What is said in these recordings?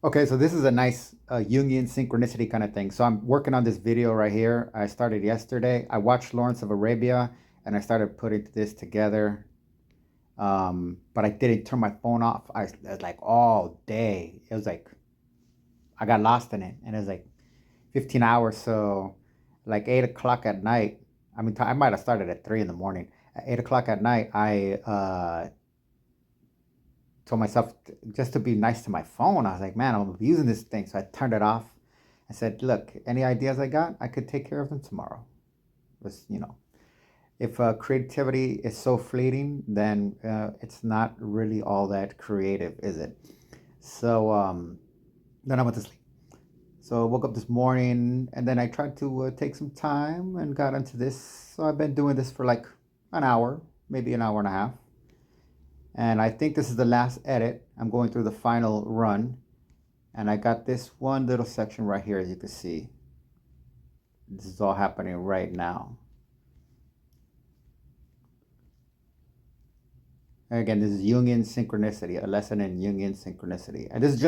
Okay, so this is a nice Jungian synchronicity kind of thing. So I'm working on this video right here. I started yesterday. I watched Lawrence of Arabia and I started putting this together. But I didn't turn my phone off. It was like all day. It was like I got lost in it, and it was like 15 hours. So like 8 o'clock at night. I mean, I might have started at 3 in the morning. At 8 o'clock at night, I told myself just to be nice to my phone. I was like, man, I'm abusing this thing. So I turned it off. I said, look, any ideas I got, I could take care of them tomorrow. If creativity is so fleeting, then it's not really all that creative, is it? So then I went to sleep. So I woke up this morning and then I tried to take some time and got into this. So I've been doing this for like an hour, maybe an hour and a half. And I think this is the last edit. I'm going through the final run. And I got this one little section right here, as you can see. This is all happening right now. And again, this is Jungian synchronicity, a lesson in Jungian synchronicity. And this is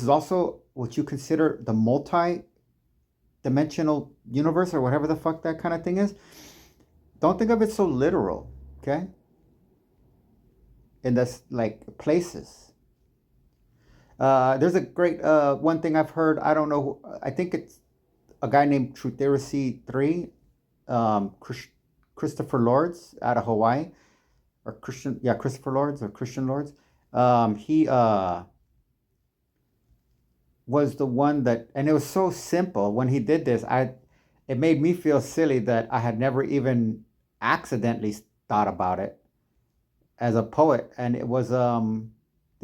also what you consider the multi-dimensional universe or whatever the fuck that kind of thing is. Don't think of it so literal, okay? In this, like, places. There's a great one thing I've heard. I don't know. I think it's a guy named Trutheracy 3, Christopher Lords out of Hawaii, or Christian, yeah, Christopher Lords or Christian Lords. He was the one that, and it was so simple when he did this. It made me feel silly that I had never even accidentally thought about it as a poet, and it was the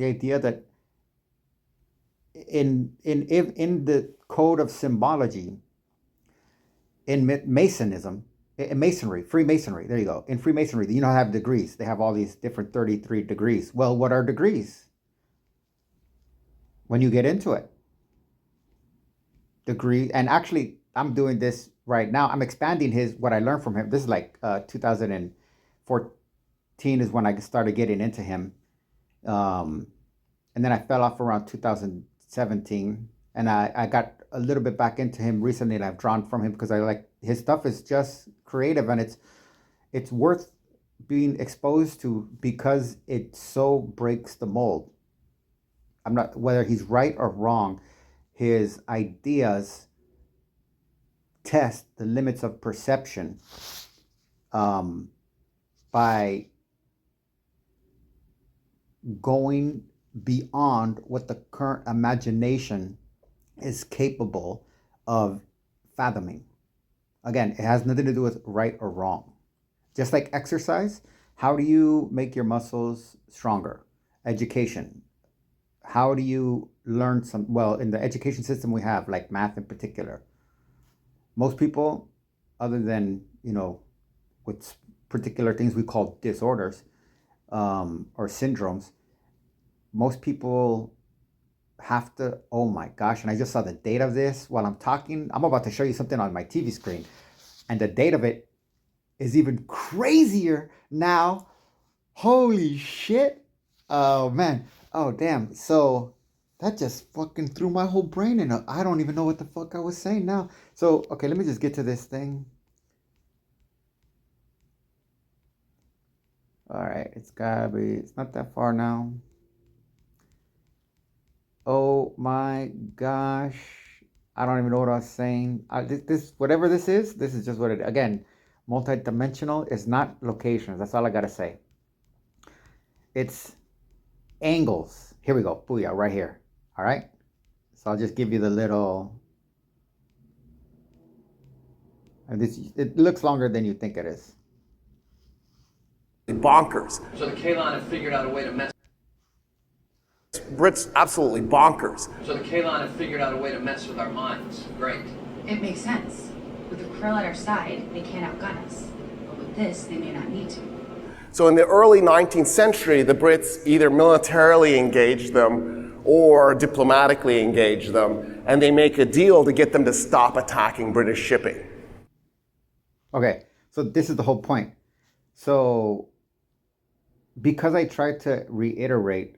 idea that in the code of symbology in Masonism, in Masonry, Freemasonry. There you go. In Freemasonry, you know, how they have degrees. They have all these different 33 degrees. Well, what are degrees? When you get into it, degree. And actually, I'm doing this right now. I'm expanding what I learned from him. This is like 2014 is when I started getting into him. Um, and then I fell off around 2017, and I got a little bit back into him recently, and I've drawn from him because I like his stuff is just creative, and it's worth being exposed to because it so breaks the mold. I'm not whether he's right or wrong. His ideas test the limits of perception um, by going beyond what the current imagination is capable of fathoming. Again, it has nothing to do with right or wrong. Just like exercise, how do you make your muscles stronger? Education. How do you learn well, in the education system we have, like math in particular, most people, other than, with particular things we call disorders or syndromes, most people have to, oh my gosh, and I just saw the date of this while I'm talking. I'm about to show you something on my TV screen, and the date of it is even crazier now. Holy shit. Oh man. Oh damn. So that just fucking threw my whole brain in. I don't even know what the fuck I was saying now. So, okay, let me just get to this thing. All right, it's not that far now. Oh my gosh. I don't even know what I was saying. Whatever this is just what it, again, multidimensional is not locations. That's all I gotta say. It's angles. Here we go. Booyah, right here. All right. So I'll just give you the little, and this, it looks longer than you think it is. Bonkers. So the Kalon have figured out a way to mess. Brit's absolutely bonkers. So the Kalon have figured out a way to mess with our minds. Great. It makes sense. With the Krill at our side, they can't outgun us. But with this, they may not need to. So in the early 19th century, the Brits either militarily engaged them or diplomatically engaged them, and they make a deal to get them to stop attacking British shipping. Okay, so this is the whole point. So because I tried to reiterate,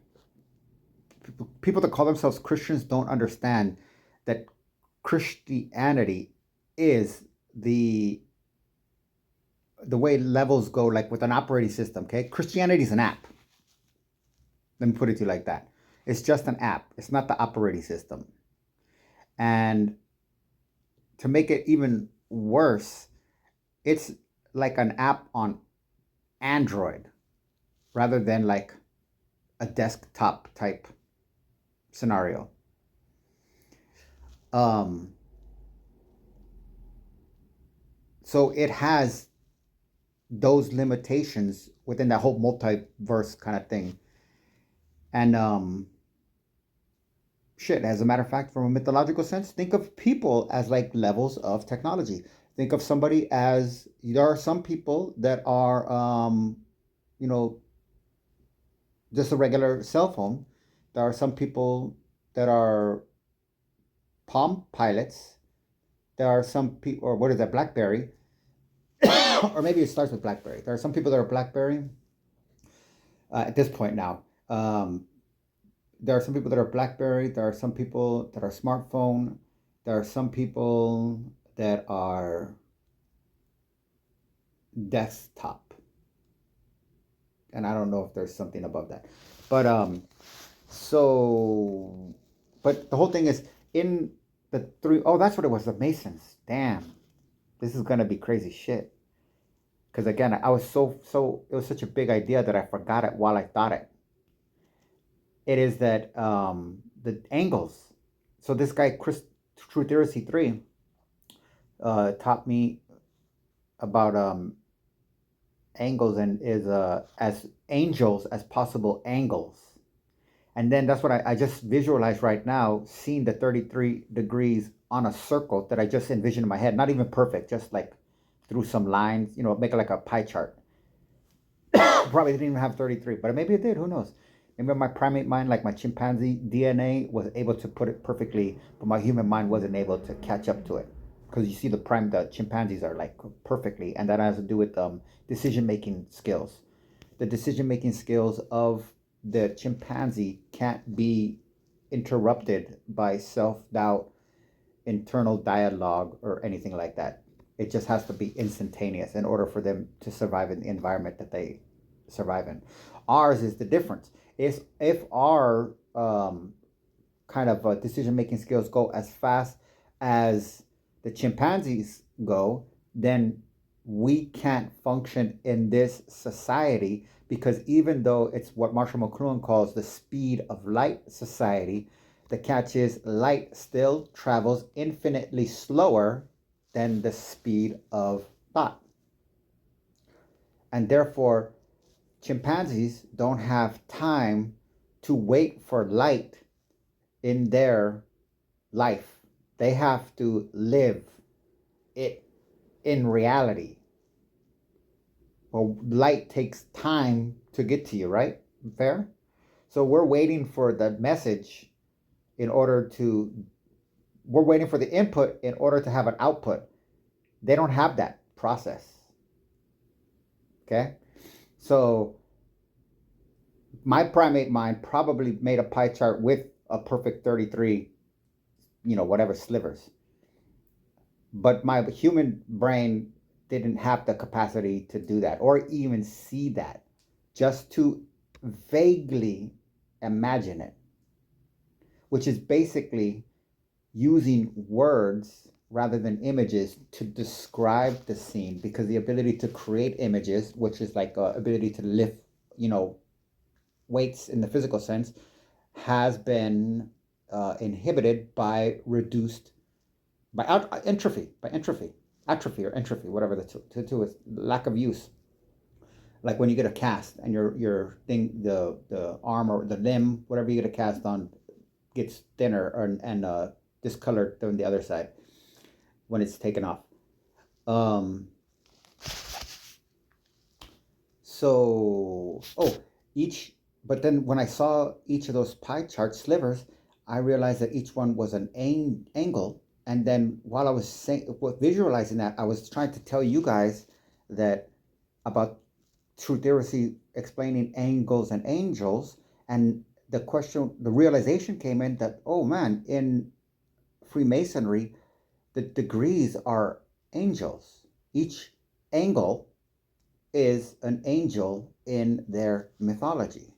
people that call themselves Christians don't understand that Christianity is the way levels go, like with an operating system. Okay, Christianity is an app. Let me put it to you like that. It's just an app. It's not the operating system. And to make it even worse, it's like an app on Android rather than like a desktop type scenario. So it has those limitations within that whole multiverse kind of thing. And shit, as a matter of fact, from a mythological sense, think of people as like levels of technology. Think of somebody as, there are some people that are, you know, just a regular cell phone. There are some people that are Palm Pilots. There are some people, or what is that, BlackBerry? Or maybe it starts with BlackBerry. There are some people that are BlackBerry at this point now. There are some people that are BlackBerry. There are some people that are smartphone. There are some people that are desktop. And I don't know if there's something above that. But but the whole thing is in the three, oh, that's what it was, the Masons. Damn. This is gonna be crazy shit. Because again, I was so it was such a big idea that I forgot it while I thought it. It is that the angles. So this guy, True Theory 3, taught me about angles, and is as angels as possible angles. And then that's what I just visualized right now, seeing the 33 degrees on a circle that I just envisioned in my head. Not even perfect, just like through some lines, make it like a pie chart. Probably didn't even have 33, but maybe it did. Who knows? Maybe my primate mind, like my chimpanzee DNA, was able to put it perfectly, but my human mind wasn't able to catch up to it. Because you see, the chimpanzees are like perfectly, and that has to do with decision-making skills. The decision-making skills of the chimpanzee can't be interrupted by self-doubt, internal dialogue, or anything like that. It just has to be instantaneous in order for them to survive in the environment that they survive in. Ours is the difference. Is if our kind of decision-making skills go as fast as the chimpanzees go, then we can't function in this society, because even though it's what Marshall McLuhan calls the speed of light society, the catch is light still travels infinitely slower than the speed of thought. And therefore, chimpanzees don't have time to wait for light in their life. They have to live it in reality. Well, light takes time to get to you, right? Fair? So we're waiting for the message we're waiting for the input in order to have an output. They don't have that process. Okay? So my primate mind probably made a pie chart with a perfect 33, whatever slivers. But my human brain didn't have the capacity to do that, or even see that, just to vaguely imagine it, which is basically using words rather than images to describe the scene, because the ability to create images, which is like ability to lift, weights in the physical sense, has been inhibited by atrophy, whatever the two is, lack of use. Like when you get a cast and your thing, the arm or the limb, whatever you get a cast on, gets thinner and discolored than the other side when it's taken off. But then when I saw each of those pie chart slivers, I realized that each one was an angle. And then while I was visualizing that, I was trying to tell you guys that about True Theory explaining angles and angels, and the realization came in that, oh man, in Freemasonry, the degrees are angels. Each angle is an angel in their mythology.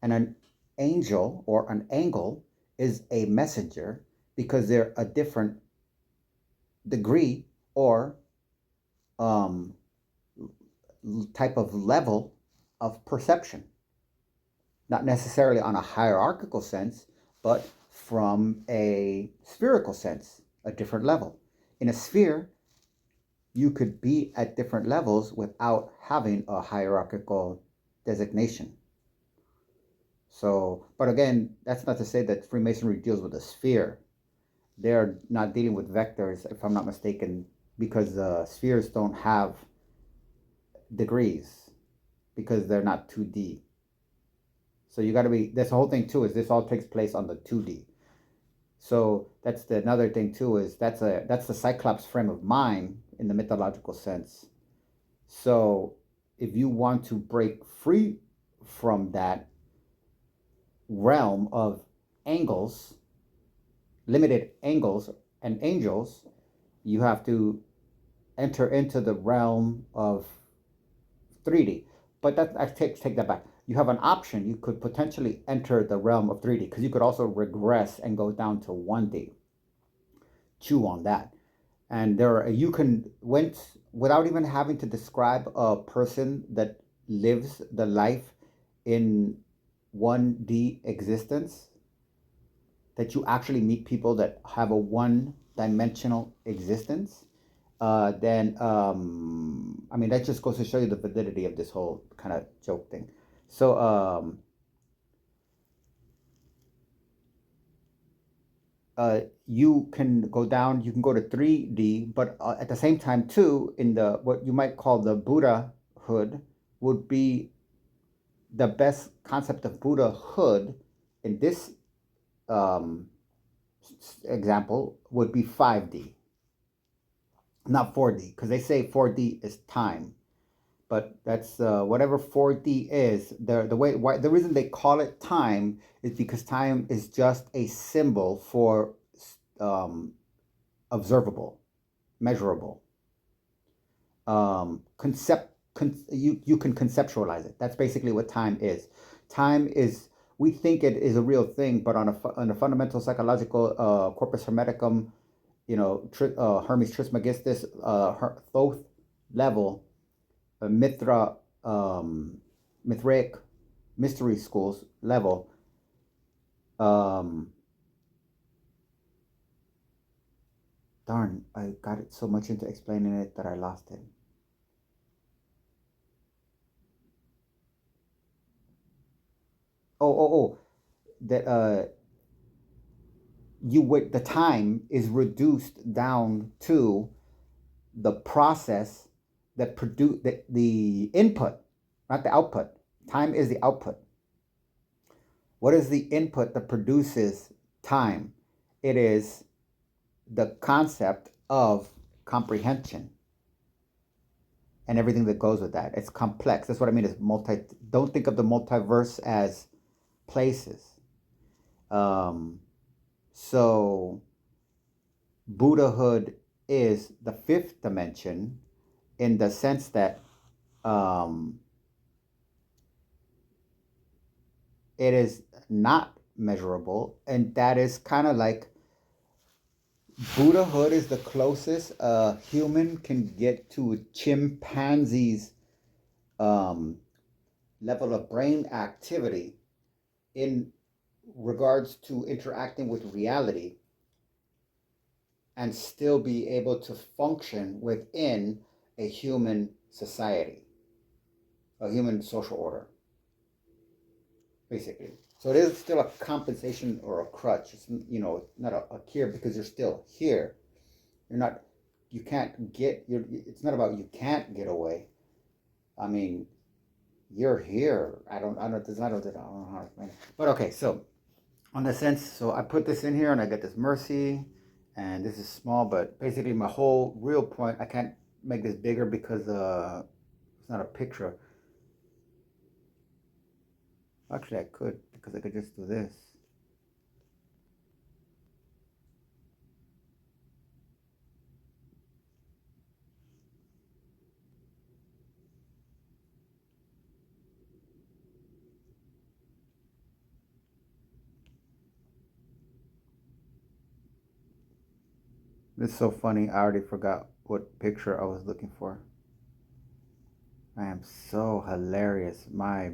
And an angel or an angle is a messenger because they're a different degree or um, type of level of perception. Not necessarily on a hierarchical sense, but from a spherical sense, a different level. In a sphere, you could be at different levels without having a hierarchical designation. So, but again, that's not to say that Freemasonry deals with a sphere. They're not dealing with vectors, if I'm not mistaken, because spheres don't have degrees because they're not 2D. So you got to be. This whole thing too is this all takes place on the 2D. So that's another thing too is that's the Cyclops frame of mind in the mythological sense. So if you want to break free from that realm of angles, limited angles and angels, you have to enter into the realm of 3D. But I take that back. You have an option. You could potentially enter the realm of 3D because you could also regress and go down to 1D. Chew on that. And you can without even having to describe a person that lives the life in 1D existence, that you actually meet people that have a one-dimensional existence, then I mean that just goes to show you the validity of this whole kind of joke thing. So you can go down, you can go to 3D, but at the same time too, in the what you might call the Buddhahood would be the best concept of Buddhahood in this um, example would be 5D, not 4D, because they say 4D is time, but that's whatever 4D is. The reason they call it time is because time is just a symbol for observable, measurable. You can conceptualize it. That's basically what time is. Time is, we think it is a real thing, but on a fundamental psychological corpus hermeticum, Hermes Trismegistus, Thoth level, Mithra, Mithraic mystery schools level, darn, I got it so much into explaining it that I lost it. Oh, that the time is reduced down to the process that produce the input, not the output. Time is the output. What is the input that produces time? It is the concept of comprehension and everything that goes with that. It's complex. That's what I mean. Is Don't think of the multiverse as places. So Buddhahood is the fifth dimension in the sense that it is not measurable, and that is kind of like Buddhahood is the closest a human can get to a chimpanzee's level of brain activity in regards to interacting with reality and still be able to function within a human society, a human social order, basically. So it is still a compensation or a crutch. It's not a cure because you're still here. You can't get. It's not about you can't get away. I mean, you're here. I don't know how to explain it. But okay, so on the sense, so I put this in here and I get this mercy, and this is small, but basically my whole real point, I can't make this bigger because it's not a picture. Actually, I could, because I could just do this. This is so funny. I already forgot what picture I was looking for. I am so hilarious. My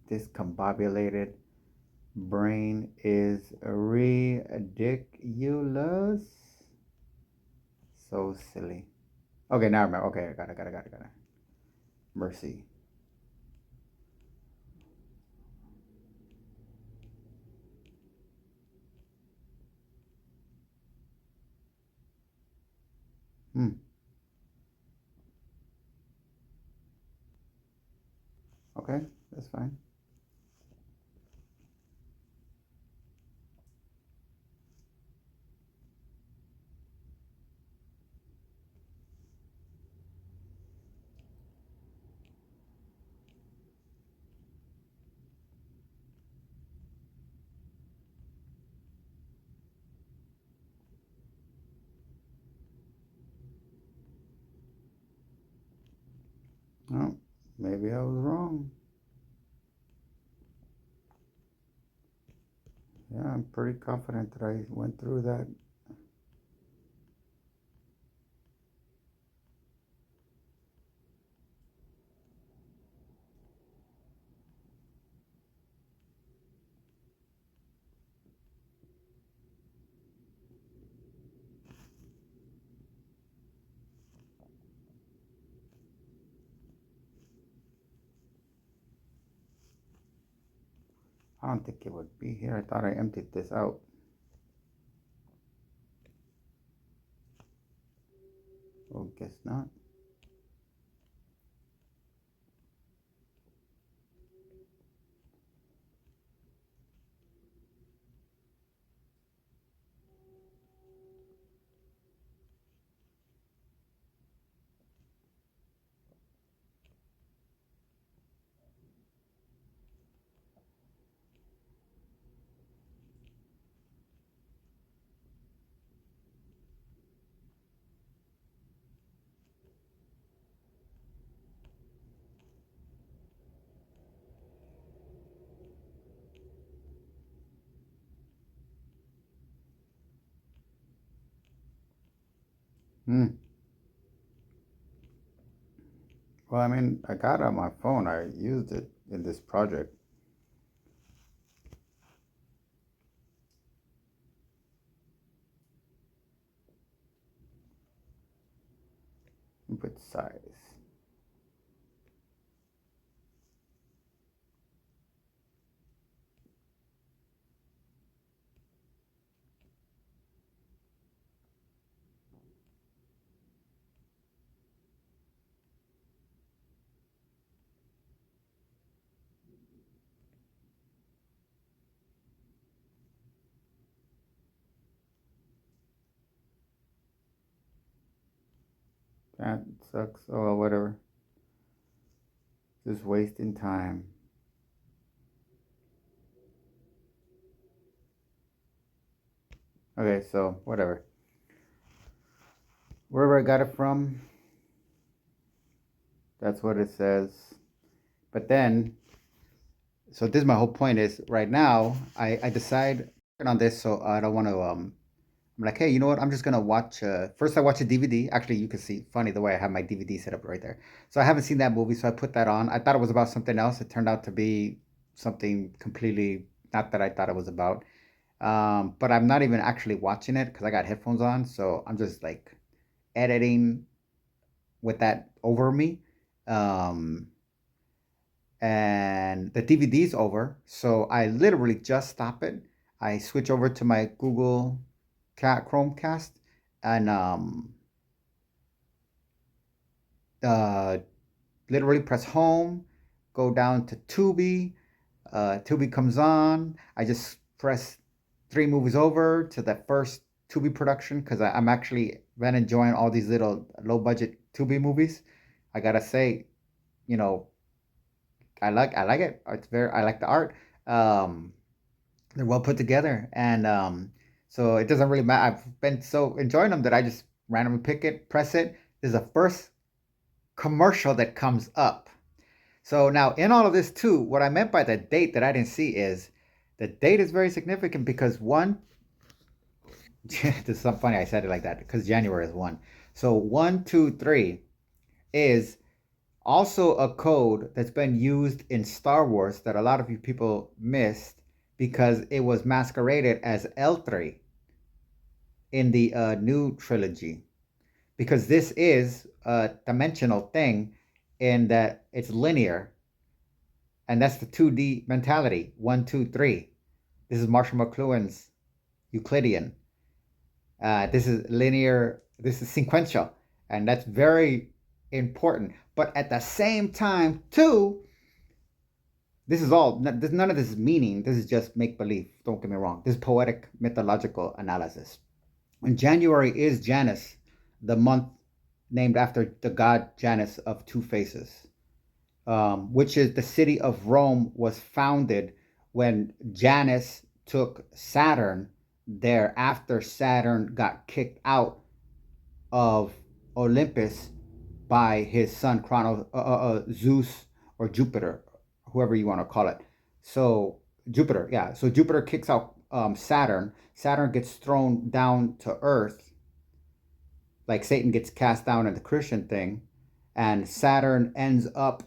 discombobulated brain is ridiculous. So silly. Okay, now I remember. Okay, I got it. Mercy. Hmm. Okay, that's fine. Oh, maybe I was wrong. Yeah, I'm pretty confident that I went through that. I don't think it would be here. I thought I emptied this out. Oh, guess not. Hmm. Well, I mean, I got it on my phone. I used it in this project. Input size. That sucks. Oh, well, whatever. Just wasting time. Okay, so whatever. Wherever I got it from, that's what it says. But then, so this is my whole point is right now, I decide on this, so I don't want to, I'm like, hey, you know what? I'm just gonna watch. First, I watch a DVD. Actually, you can see funny the way I have my DVD set up right there. So I haven't seen that movie, so I put that on. I thought it was about something else. It turned out to be something completely not that I thought it was about. But I'm not even actually watching it because I got headphones on, so I'm just like editing with that over me. Um, and the DVD's over, so I literally just stop it. I switch over to my Google Chromecast and uh, literally press home, go down to Tubi. Tubi comes on. I just press three movies over to that first Tubi production because I'm actually been enjoying all these little low budget Tubi movies. I gotta say, you know, I like it. It's very I like the art. Um, they're well put together, and so it doesn't really matter. I've been so enjoying them that I just randomly pick it, press it. There's a first commercial that comes up. So now, in all of this too, what I meant by the date that I didn't see is the date is very significant because one, this is so funny I said it like that because January is one. So 1, 2, 3 is also a code that's been used in Star Wars that a lot of you people missed because it was masqueraded as L3 in the new trilogy. Because this is a dimensional thing in that it's linear, and that's the 2D mentality 1, 2, 3. This is Marshall McLuhan's Euclidean. This is linear, this is sequential, and that's very important. But at the same time, too, this is all, none of this is meaning. This is just make believe. Don't get me wrong. This is poetic mythological analysis. And January is Janus, the month named after the god Janus of two faces, which is the city of Rome was founded when Janus took Saturn there after Saturn got kicked out of Olympus by his son Zeus or Jupiter, whoever you want to call it. So Jupiter, yeah. So Jupiter kicks out Saturn. Saturn gets thrown down to Earth, like Satan gets cast down in the Christian thing, and Saturn ends up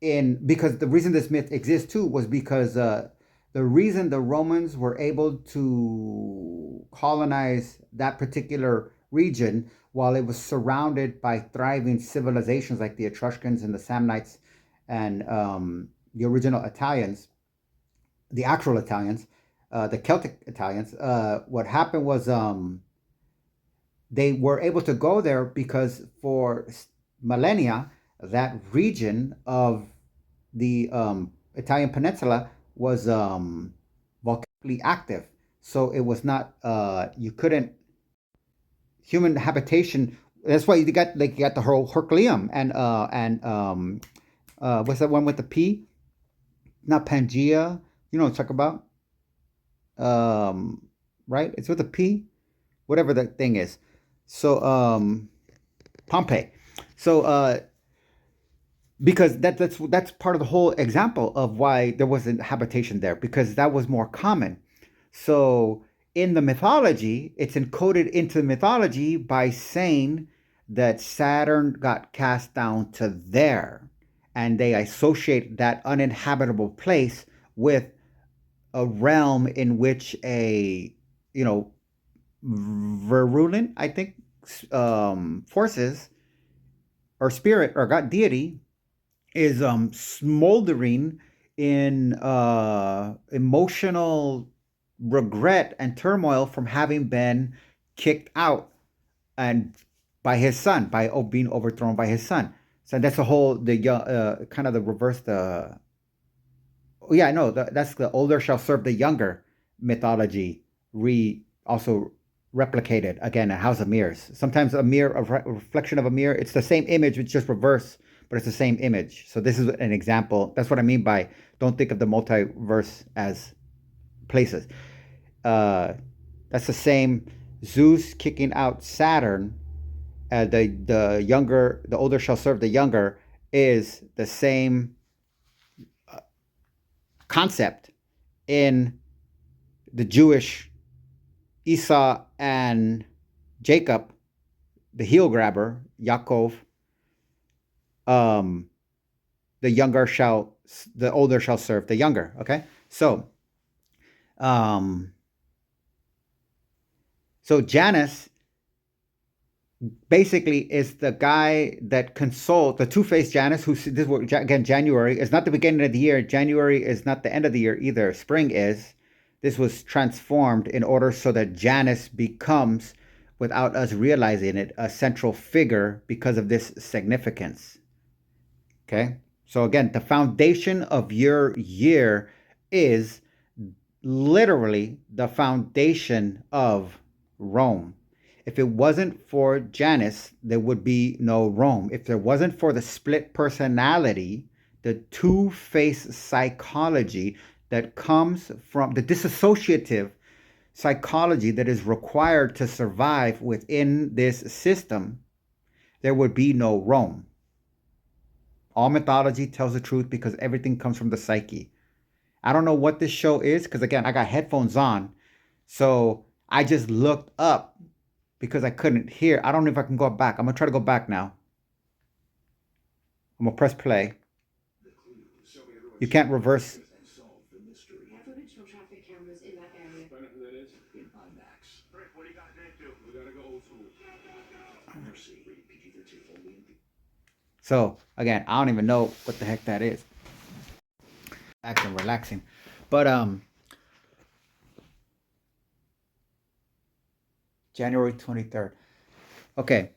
in, because the reason this myth exists too was because the reason the Romans were able to colonize that particular region while it was surrounded by thriving civilizations like the Etruscans and the Samnites and the original Italians, the actual Italians, the Celtic Italians, what happened was they were able to go there because for millennia, that region of the Italian peninsula was volcanically active. So it was not, you couldn't, human habitation. That's why you got the whole Herculeum and what's that one with the P? Not Pangea. You know what I'm talking about? Right? It's with a P, whatever the thing is. So Pompeii. So because that's part of the whole example of why there wasn't habitation there, because that was more common. So in the mythology, it's encoded into the mythology by saying that Saturn got cast down to there, and they associate that uninhabitable place with a realm in which a, virulent, I think, forces or spirit or god deity is smoldering in emotional regret and turmoil from having been kicked out and by his son, by being overthrown by his son. So that's the whole kind of the reverse. That's the older shall serve the younger mythology. Also replicated again in House of Mirrors. Sometimes a mirror, a reflection of a mirror, it's the same image, it's just reverse, but it's the same image. So this is an example. That's what I mean by don't think of the multiverse as places. That's the same Zeus kicking out Saturn. The older shall serve the younger is the same concept in the Jewish Esau and Jacob, the heel grabber, Yaakov. The older shall serve the younger. Okay, so Janus basically is the guy that consoles the two-faced Janus. Again, January is not the beginning of the year. January is not the end of the year either. Spring is. This was transformed in order so that Janus becomes, without us realizing it, a central figure because of this significance. Okay? So again, the foundation of your year is literally the foundation of Rome. If it wasn't for Janus, there would be no Rome. If there wasn't for the split personality, the two-face psychology, that comes from the dissociative psychology that is required to survive within this system, there would be no Rome. All mythology tells the truth because everything comes from the psyche. I don't know what this show is because, again, I got headphones on. So I just looked up because I couldn't hear. I don't know if I can go back. I'm going to try to go back now. I'm going to press play. You can't reverse. Footage from traffic cameras in that area. Find out who that is? In IMAX. Rick, what do you got next? We gotta go old school. Mercy, rated PG-13 only in So, again, I don't even know what the heck that is. Acting relaxing. But, January 23rd. Okay.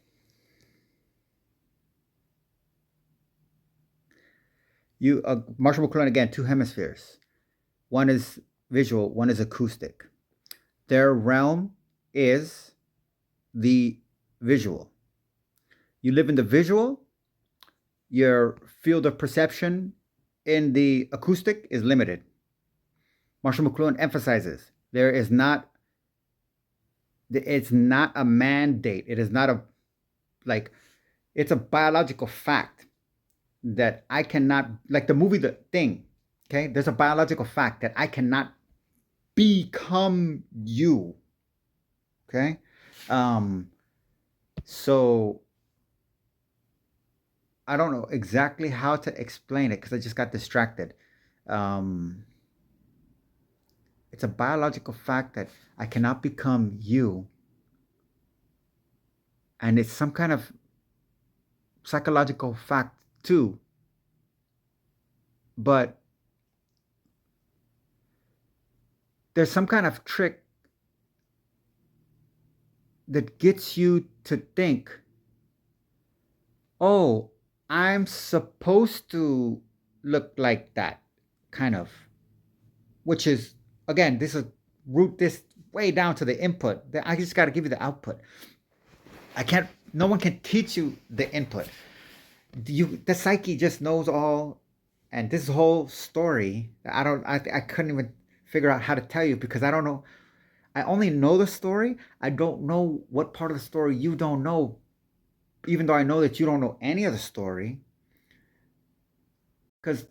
Marshall McLuhan, again, two hemispheres. One is visual, one is acoustic. Their realm is the visual. You live in the visual, your field of perception in the acoustic is limited. Marshall McLuhan emphasizes it's not a mandate. It is not it's a biological fact that I cannot, like the movie The Thing, okay? There's a biological fact that I cannot become you, okay? So I don't know exactly how to explain it because I just got distracted. It's a biological fact that I cannot become you. And it's some kind of psychological fact too. But there's some kind of trick that gets you to think, oh, I'm supposed to look like that, kind of. Which is, again, this is root this way down to the input. I just got to give you the output. No one can teach you the input. The psyche just knows all, and this whole story, I couldn't even figure out how to tell you because I don't know. I only know the story. I don't know what part of the story you don't know, even though I know that you don't know any of the story. Because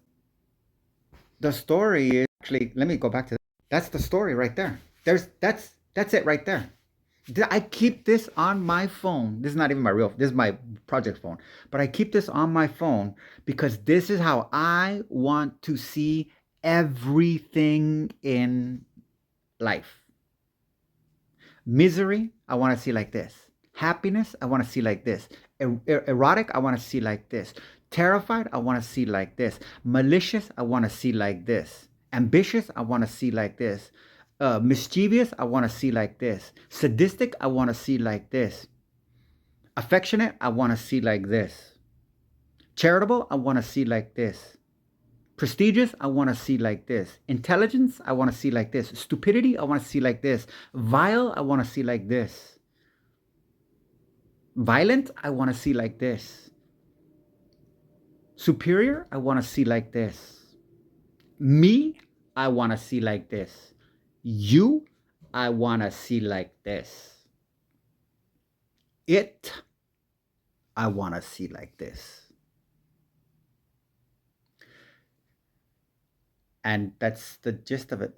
the story is actually, let me go back to that. That's the story right there. That's it right there. I keep this on my phone. This is not even this is my project phone. But I keep this on my phone because this is how I want to see everything in life. Misery, I want to see like this. Happiness, I want to see like this. Erotic, I want to see like this. Terrified, I want to see like this. Malicious, I want to see like this. Ambitious, I want to see like this. Mischievous, I want to see like this. Sadistic, I want to see like this. Affectionate, I want to see like this. Charitable, I want to see like this. Prestigious, I want to see like this. Intelligence, I want to see like this. Stupidity, I want to see like this. Vile, I want to see like this. Violent, I want to see like this. Superior, I want to see like this. Me, I want to see like this. You, I want to see like this. It, I want to see like this. And that's the gist of it.